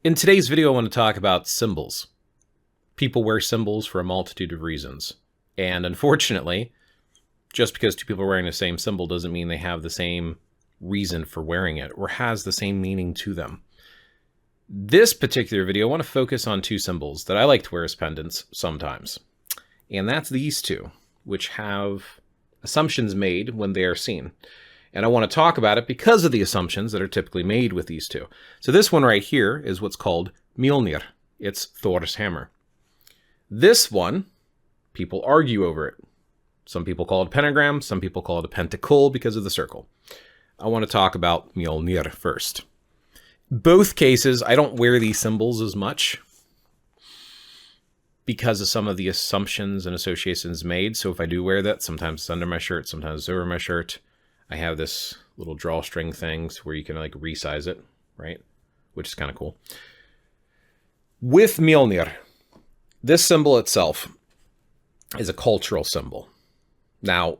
In today's video, I want to talk about symbols. People wear symbols for a multitude of reasons. And unfortunately, just because two people are wearing the same symbol doesn't mean they have the same reason for wearing it or has the same meaning to them. This particular video, I want to focus on two symbols that I like to wear as pendants sometimes. And that's these two, which have assumptions made when they are seen. And I want to talk about it because of the assumptions that are typically made with these two. So this one right here is what's called Mjolnir. It's Thor's hammer. This one, people argue over it. Some people call it a pentagram, some people call it a pentacle because of the circle. I want to talk about Mjolnir first. Both cases, I don't wear these symbols as much because of some of the assumptions and associations made. So if I do wear that, sometimes it's under my shirt, sometimes it's over my shirt. I have this little drawstring thing where you can like resize it, right? Which is kind of cool. With Mjolnir, this symbol itself is a cultural symbol. Now,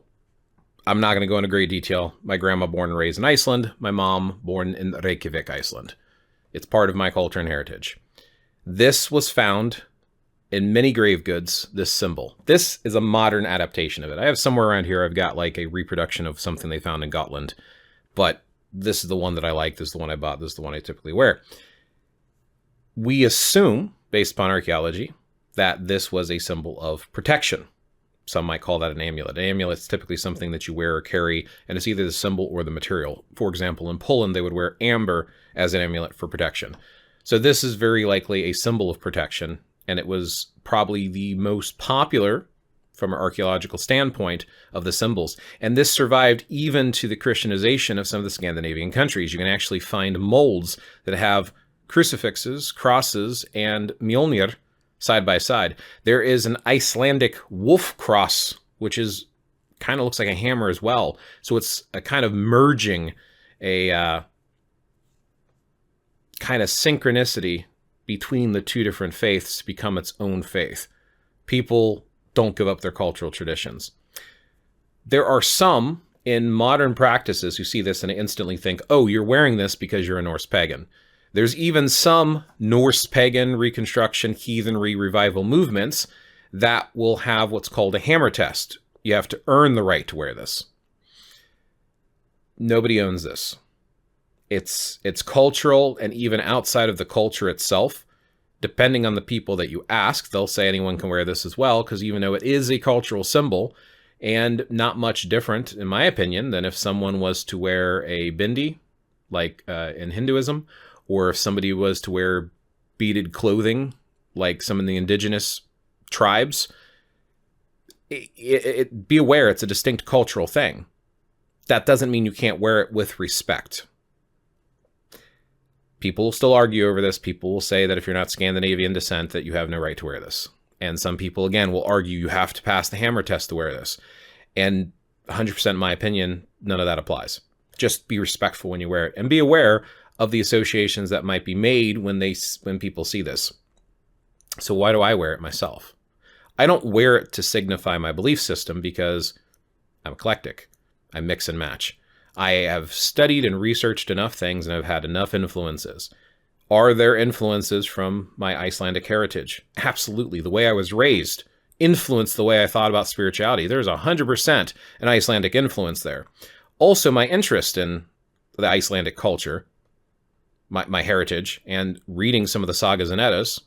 I'm not going to go into great detail. My grandma born and raised in Iceland. My mom born in Reykjavik, Iceland. It's part of my culture and heritage. This was found in many grave goods, this symbol. This is a modern adaptation of it. I have somewhere around here, I've got like a reproduction of something they found in Gotland, but this is the one that I like. This is the one I bought. This is the one I typically wear. We assume, based upon archaeology, that this was a symbol of protection. Some might call that an amulet. An amulet is typically something that you wear or carry, and it's either the symbol or the material. For example, in Poland, they would wear amber as an amulet for protection. So this is very likely a symbol of protection, and it was probably the most popular from an archaeological standpoint of the symbols. And this survived even to the Christianization of some of the Scandinavian countries. You can actually find molds that have crucifixes, crosses, and Mjolnir side by side. There is an Icelandic wolf cross, which is kind of looks like a hammer as well. So it's a kind of merging a kind of synchronicity between the two different faiths to become its own faith. People don't give up their cultural traditions. There are some in modern practices who see this and instantly think, oh, you're wearing this because you're a Norse pagan. There's even some Norse pagan reconstruction, heathenry, revival movements that will have what's called a hammer test. You have to earn the right to wear this. Nobody owns this. It's cultural, and even outside of the culture itself, depending on the people that you ask, they'll say anyone can wear this as well, because even though it is a cultural symbol, and not much different, in my opinion, than if someone was to wear a bindi, like in Hinduism, or if somebody was to wear beaded clothing, like some of the indigenous tribes, be aware it's a distinct cultural thing. That doesn't mean you can't wear it with respect. People will still argue over this. People will say that if you're not Scandinavian descent, that you have no right to wear this. And some people, again, will argue you have to pass the hammer test to wear this. And 100% in my opinion, none of that applies. Just be respectful when you wear it. And be aware of the associations that might be made when people see this. So why do I wear it myself? I don't wear it to signify my belief system because I'm eclectic. I mix and match. I have studied and researched enough things and I've had enough influences. Are there influences from my Icelandic heritage? Absolutely. The way I was raised influenced the way I thought about spirituality. There's 100% an Icelandic influence there. Also, my interest in the Icelandic culture, my heritage, and reading some of the sagas and eddas.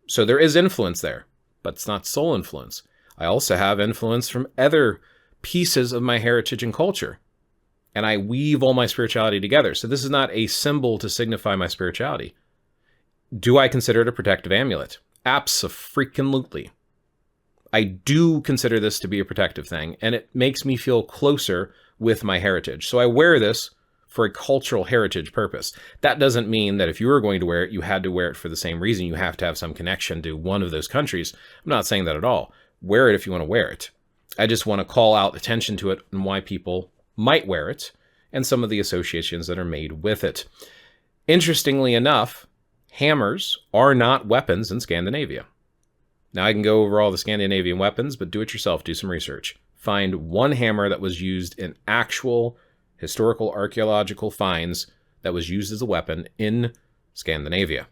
So there is influence there, but it's not sole influence. I also have influence from other pieces of my heritage and culture. And I weave all my spirituality together. So this is not a symbol to signify my spirituality. Do I consider it a protective amulet? Abso-freaking-lutely. I do consider this to be a protective thing, and it makes me feel closer with my heritage. So I wear this for a cultural heritage purpose. That doesn't mean that if you were going to wear it, you had to wear it for the same reason. You have to have some connection to one of those countries. I'm not saying that at all. Wear it if you want to wear it. I just want to call out attention to it and why people might wear it, and some of the associations that are made with it. Interestingly enough, hammers are not weapons in Scandinavia. Now, I can go over all the Scandinavian weapons, but do it yourself, do some research. Find one hammer that was used in actual historical archaeological finds that was used as a weapon in Scandinavia.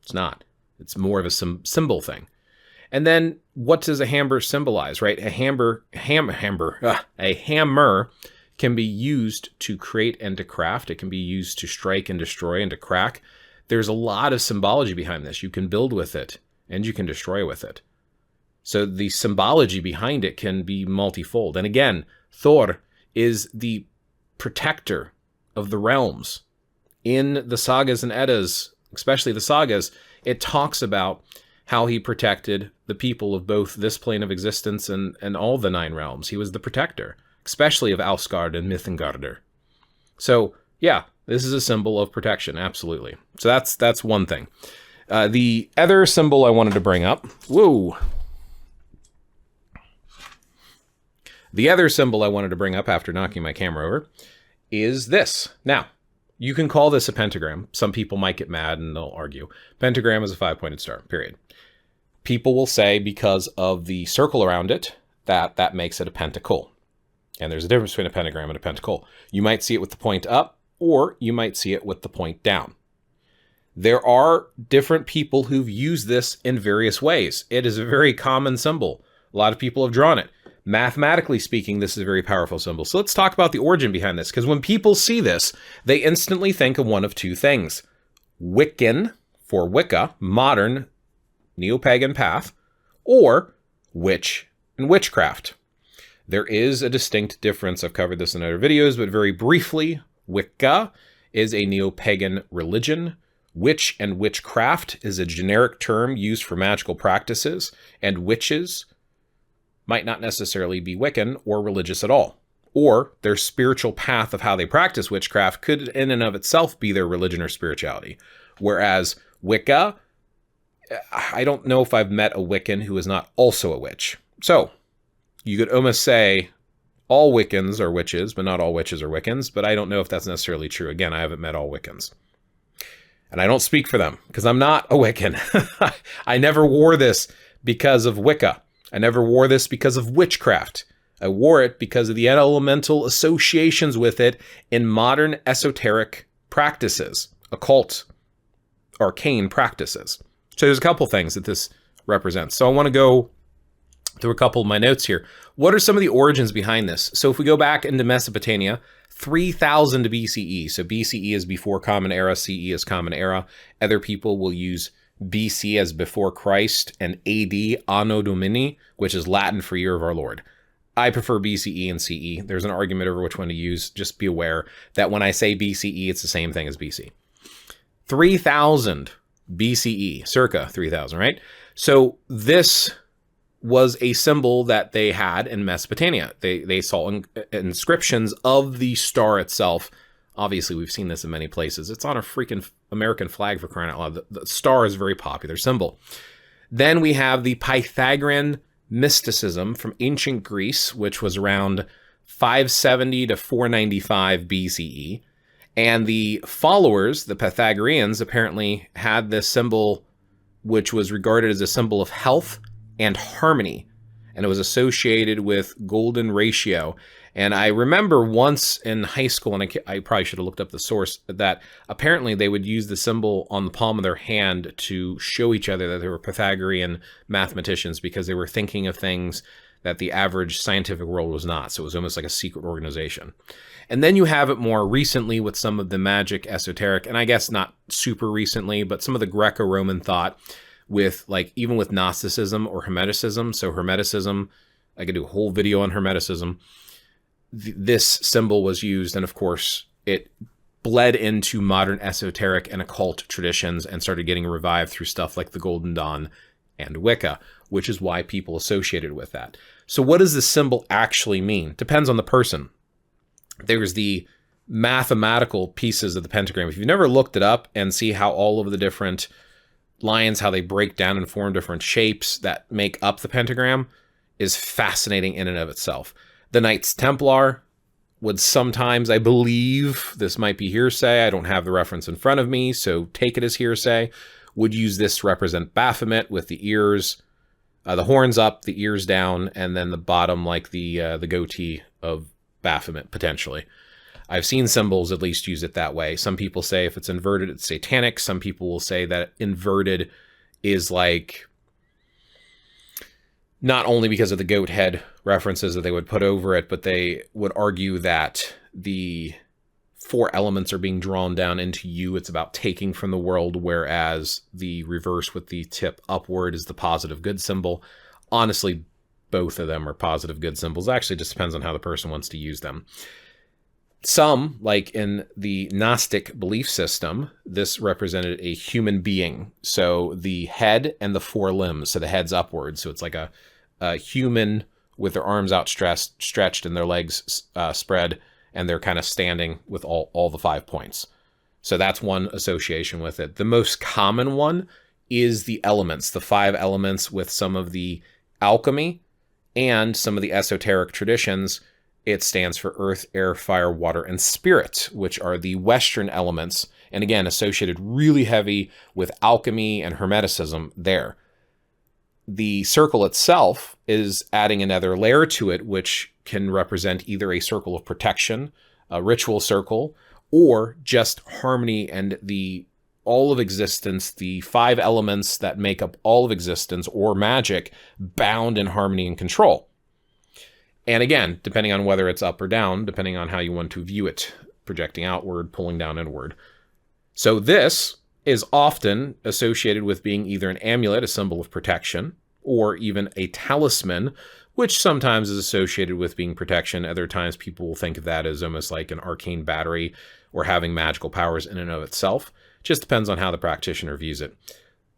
It's not. It's more of a symbol thing. And then what does a hammer symbolize, right? A hammer can be used to create and to craft. It can be used to strike and destroy and to crack. There's a lot of symbology behind this. You can build with it and you can destroy with it. So the symbology behind it can be multifold. And again, Thor is the protector of the realms. In the sagas and Eddas, especially the sagas, it talks about how he protected the people of both this plane of existence and all the 9 realms. He was the protector, especially of Asgard and Mithangardr. So yeah, this is a symbol of protection, absolutely. So that's one thing. The other symbol I wanted to bring up, The other symbol I wanted to bring up after knocking my camera over is this. Now, you can call this a pentagram. Some people might get mad and they'll argue. Pentagram is a 5-pointed star, period. People will say because of the circle around it, that makes it a pentacle. And there's a difference between a pentagram and a pentacle. You might see it with the point up, or you might see it with the point down. There are different people who've used this in various ways. It is a very common symbol. A lot of people have drawn it. Mathematically speaking, this is a very powerful symbol. So let's talk about the origin behind this, because when people see this, they instantly think of one of two things. Wiccan, for Wicca, modern neo-pagan path, or witch and witchcraft. There is a distinct difference. I've covered this in other videos, but very briefly, Wicca is a neo-pagan religion. Witch and witchcraft is a generic term used for magical practices, and witches might not necessarily be Wiccan or religious at all. Or their spiritual path of how they practice witchcraft could in and of itself be their religion or spirituality. Whereas Wicca, I don't know if I've met a Wiccan who is not also a witch. So you could almost say all Wiccans are witches, but not all witches are Wiccans. But I don't know if that's necessarily true. Again, I haven't met all Wiccans. And I don't speak for them because I'm not a Wiccan. I never wore this because of Wicca. I never wore this because of witchcraft. I wore it because of the elemental associations with it in modern esoteric practices, occult, arcane practices. So there's a couple things that this represents. So I want to go through a couple of my notes here. What are some of the origins behind this? So if we go back into Mesopotamia, 3000 BCE. So BCE is before Common Era, CE is Common Era. Other people will use BC as before Christ, and AD, Anno Domini, which is Latin for Year of Our Lord. I prefer BCE and CE. There's an argument over which one to use. Just be aware that when I say BCE, it's the same thing as BC. 3000 BCE, circa 3000, right? So this was a symbol that they had in Mesopotamia. They saw inscriptions of the star itself. Obviously, we've seen this in many places. It's on a freaking American flag, for crying out loud. The star is a very popular symbol. Then we have the Pythagorean mysticism from ancient Greece, which was around 570 to 495 BCE. And the followers, the Pythagoreans, apparently had this symbol, which was regarded as a symbol of health and harmony. And it was associated with golden ratio. And I remember once in high school, and I probably should have looked up the source, that apparently they would use the symbol on the palm of their hand to show each other that they were Pythagorean mathematicians, because they were thinking of things that the average scientific world was not. So it was almost like a secret organization. And then you have it more recently with some of the magic esoteric, and I guess not super recently, but some of the Greco-Roman thought with, like, even with Gnosticism or Hermeticism. So Hermeticism, I could do a whole video on Hermeticism. This symbol was used, and of course it bled into modern esoteric and occult traditions and started getting revived through stuff like the Golden Dawn and Wicca, which is why people associated with that. So what does this symbol actually mean? Depends on the person. There's the mathematical pieces of the pentagram. If you've never looked it up and see how all of the different lines, how they break down and form different shapes that make up the pentagram, is fascinating in and of itself. The Knights Templar would sometimes, I believe, this might be hearsay, I don't have the reference in front of me, so take it as hearsay, would use this to represent Baphomet with the ears, the horns up, the ears down, and then the bottom like the goatee of Baphomet, potentially. I've seen symbols at least use it that way. Some people say if it's inverted, it's satanic. Some people will say that inverted is like, not only because of the goat head references that they would put over it, but they would argue that the 4 elements are being drawn down into you. It's about taking from the world, whereas the reverse with the tip upward is the positive good symbol. Honestly, both of them are positive good symbols. Actually, it just depends on how the person wants to use them. Some, like in the Gnostic belief system, this represented a human being. So the head and the 4 limbs, so the head's upward. So it's like a human with their arms outstretched and their legs spread, and they're kind of standing with all the 5 points. So that's one association with it. The most common one is the elements, the 5 elements, with some of the alchemy and some of the esoteric traditions. It stands for earth, air, fire, water, and spirit, which are the Western elements, and again, associated really heavy with alchemy and Hermeticism there. The circle itself is adding another layer to it, which can represent either a circle of protection, a ritual circle, or just harmony and all of existence, the 5 elements that make up all of existence, or magic, bound in harmony and control. And again, depending on whether it's up or down, depending on how you want to view it, projecting outward, pulling down inward. So this is often associated with being either an amulet, a symbol of protection, or even a talisman, which sometimes is associated with being protection. Other times people will think of that as almost like an arcane battery or having magical powers in and of itself. Just depends on how the practitioner views it.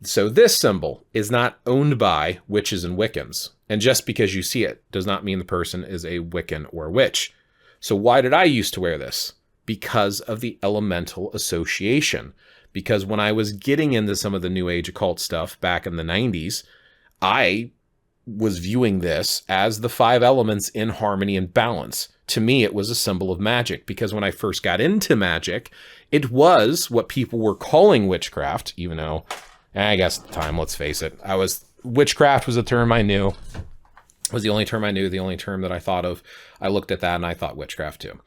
So this symbol is not owned by witches and Wiccans. And just because you see it does not mean the person is a Wiccan or witch. So why did I used to wear this? Because of the elemental association. Because when I was getting into some of the New Age occult stuff back in the 90s, I was viewing this as the 5 elements in harmony and balance. To me, it was a symbol of magic, because when I first got into magic, it was what people were calling witchcraft, even though, I guess at the time, let's face it, witchcraft was a term I knew. It was the only term I knew, the only term that I thought of. I looked at that and I thought witchcraft too.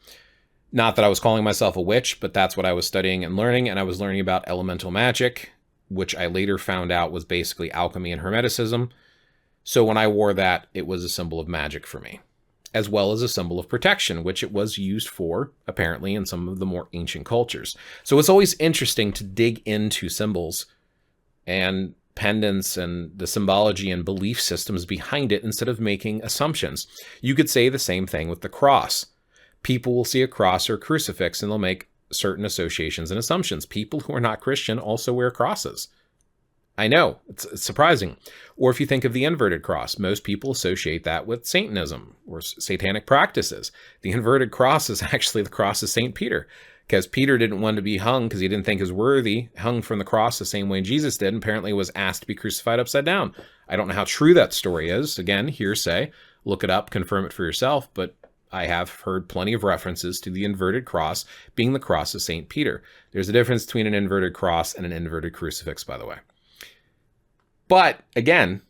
Not that I was calling myself a witch, but that's what I was studying and learning, and I was learning about elemental magic, which I later found out was basically alchemy and Hermeticism. So when I wore that, it was a symbol of magic for me, as well as a symbol of protection, which it was used for, apparently, in some of the more ancient cultures. So it's always interesting to dig into symbols and pendants and the symbology and belief systems behind it instead of making assumptions. You could say the same thing with the cross. People will see a cross or a crucifix and they'll make certain associations and assumptions. People who are not Christian also wear crosses. I know, it's surprising. Or if you think of the inverted cross, most people associate that with Satanism or satanic practices. The inverted cross is actually the cross of St. Peter, because Peter didn't want to be hung because he didn't think he was worthy, hung from the cross the same way Jesus did, and apparently was asked to be crucified upside down. I don't know how true that story is. Again, hearsay. Look it up, confirm it for yourself, but I have heard plenty of references to the inverted cross being the cross of St. Peter. There's a difference between an inverted cross and an inverted crucifix, by the way. But again,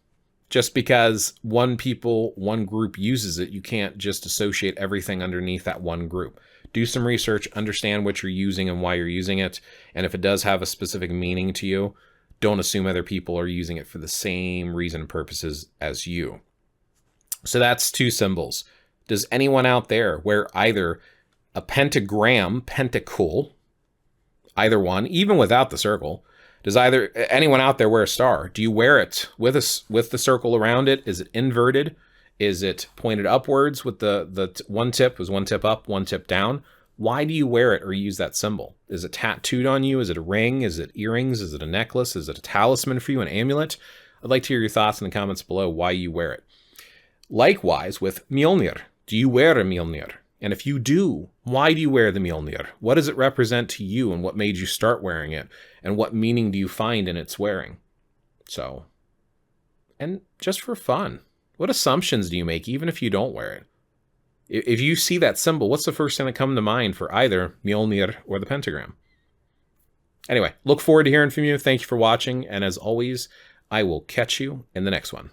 just because one group uses it, you can't just associate everything underneath that one group. Do some research, understand what you're using and why you're using it. And if it does have a specific meaning to you, don't assume other people are using it for the same reason and purposes as you. So that's 2 symbols. Does anyone out there wear either a pentagram, pentacle, either one, even without the circle? Does anyone out there wear a star? Do you wear it with the circle around it? Is it inverted? Is it pointed upwards with the one tip? Is one tip up, one tip down? Why do you wear it or use that symbol? Is it tattooed on you? Is it a ring? Is it earrings? Is it a necklace? Is it a talisman for you, an amulet? I'd like to hear your thoughts in the comments below why you wear it. Likewise with Mjolnir. Do you wear a Mjolnir? And if you do, why do you wear the Mjolnir? What does it represent to you, and what made you start wearing it? And what meaning do you find in its wearing? So, and just for fun, what assumptions do you make even if you don't wear it? If you see that symbol, what's the first thing that comes to mind for either Mjolnir or the pentagram? Anyway, look forward to hearing from you. Thank you for watching. And as always, I will catch you in the next one.